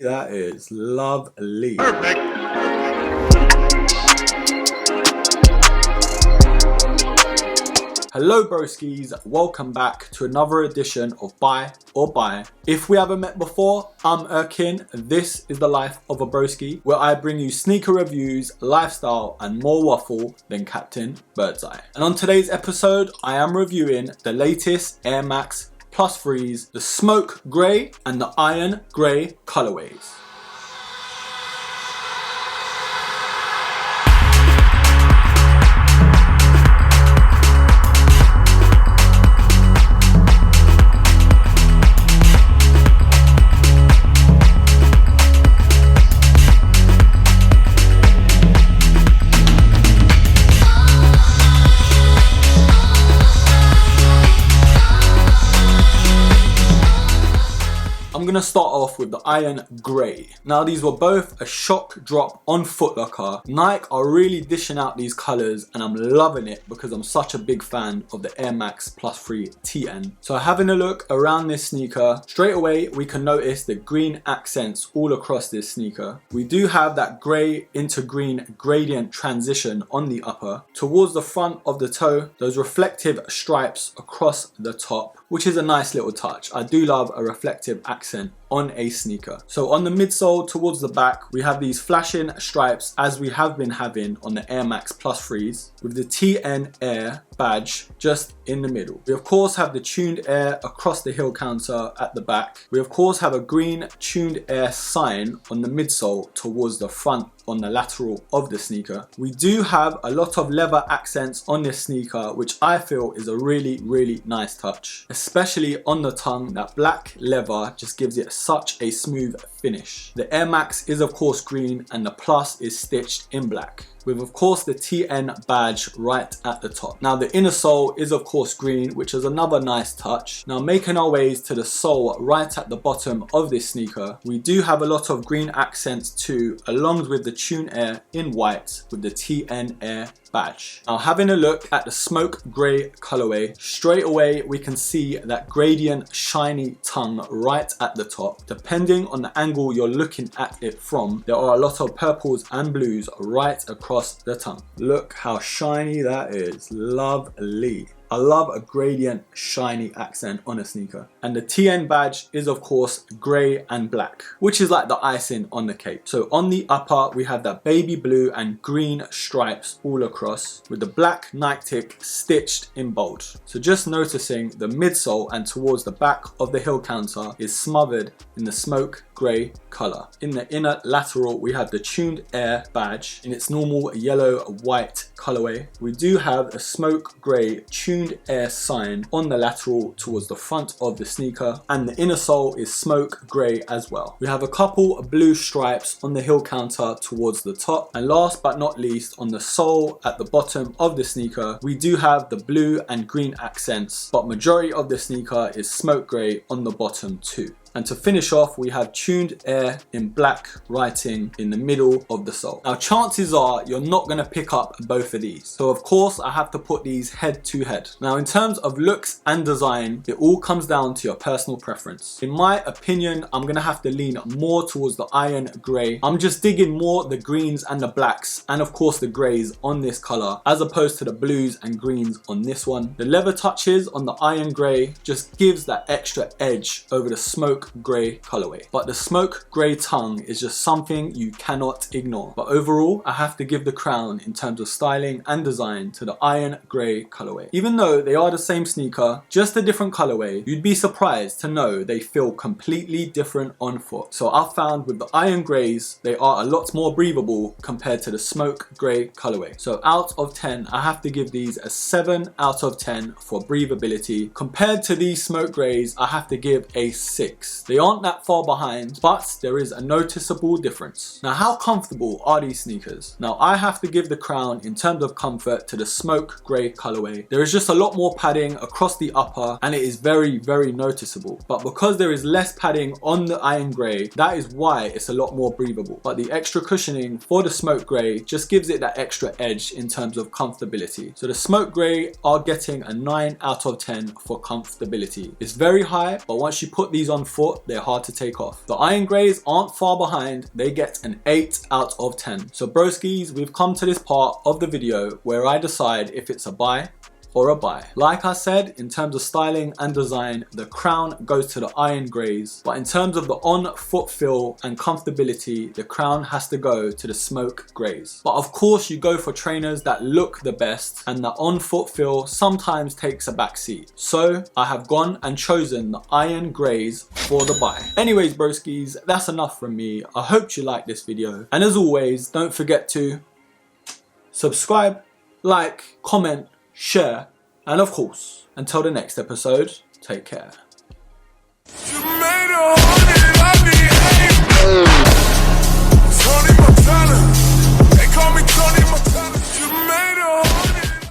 That is lovely. Perfect. Hello broskies, welcome back to another edition of Buy or Buy. If we haven't met before, I'm Erkin. This is the life of a broski, where I bring you sneaker reviews, lifestyle and more waffle than Captain Birdseye. And on today's episode, I am reviewing the latest Air Max Plus 3s, the smoke grey and the iron grey colorways. I'm gonna start off with the iron grey. Now these were both a shock drop on Foot Locker. Nike are really dishing out these colours and I'm loving it because I'm such a big fan of the Air Max Plus 3 TN. So having a look around this sneaker, straight away we can notice the green accents all across this sneaker. We do have that grey into green gradient transition on the upper. Towards the front of the toe, those reflective stripes across the top, which is a nice little touch. I do love a reflective accent on a sneaker. So on the midsole towards the back, we have these flashing stripes as we have been having on the Air Max Plus 3s with the TN Air badge just in the middle. We of course have the tuned air across the heel counter at the back. We of course have a green tuned air sign on the midsole towards the front on the lateral of the sneaker. We do have a lot of leather accents on this sneaker, which I feel is a really nice touch, especially on the tongue. That black leather just gives it such a smooth finish. The Air Max is of course green and the Plus is stitched in black, with of course the TN badge right at the top. Now the inner sole is of course green, which is another nice touch. Now making our ways to the sole right at the bottom of this sneaker, we do have a lot of green accents too, along with the Tune Air in white with the TN Air badge. Now having a look at the smoke grey colorway, straight away we can see that gradient shiny tongue right at the top. Depending on the angle you're looking at it from, there are a lot of purples and blues right across the tongue. Look how shiny that is. Lovely. I love a gradient shiny accent on a sneaker. And the TN badge is of course grey and black, which is like the icing on the cake. So on the upper we have that baby blue and green stripes all across with the black Nike tick stitched in bold. So just noticing the midsole and towards the back of the heel counter is smothered in the smoke grey colour. In the inner lateral we have the tuned air badge in its normal yellow white colourway. We do have a smoke grey tuned air sign on the lateral towards the front of the sneaker, and the inner sole is smoke grey as well. We have a couple of blue stripes on the heel counter towards the top, and last but not least on the sole at the bottom of the sneaker we do have the blue and green accents, but majority of the sneaker is smoke grey on the bottom too. And to finish off, we have tuned air in black writing in the middle of the sole. Now chances are you're not going to pick up both of these, so of course I have to put these head to head. Now in terms of looks and design, it all comes down to your personal preference. In my opinion, I'm going to have to lean more towards the iron grey. I'm just digging more the greens and the blacks and of course the greys on this colour as opposed to the blues and greens on this one. The leather touches on the iron grey just gives that extra edge over the smoke grey colorway, but the smoke grey tongue is just something you cannot ignore. But overall I have to give the crown in terms of styling and design to the iron grey colorway. Even though they are the same sneaker, just a different colorway, you'd be surprised to know they feel completely different on foot. So I've found with the iron greys they are a lot more breathable compared to the smoke grey colorway. So out of 10 I have to give these a 7 out of 10 for breathability. Compared to these smoke greys I have to give a 6. They aren't that far behind, but there is a noticeable difference. Now how comfortable are these sneakers? Now I have to give the crown in terms of comfort to the smoke grey colorway. There is just a lot more padding across the upper and it is very noticeable, but because there is less padding on the iron grey, that is why it's a lot more breathable. But the extra cushioning for the smoke grey just gives it that extra edge in terms of comfortability. So the smoke grey are getting a 9 out of 10 for comfortability. It's very high, but once you put these on foot foot, they're hard to take off. The iron greys aren't far behind, they get an 8 out of 10. So broskies, we've come to this part of the video where I decide if it's a buy or a buy. Like I said, in terms of styling and design, the crown goes to the iron greys, but in terms of the on-foot feel and comfortability, the crown has to go to the smoke greys. But of course, you go for trainers that look the best, and the on-foot feel sometimes takes a back seat. So I have gone and chosen the iron greys for the buy. Anyways, broskies, that's enough from me. I hope you liked this video, and as always, don't forget to subscribe, like, comment, share, and of course, until the next episode, take care.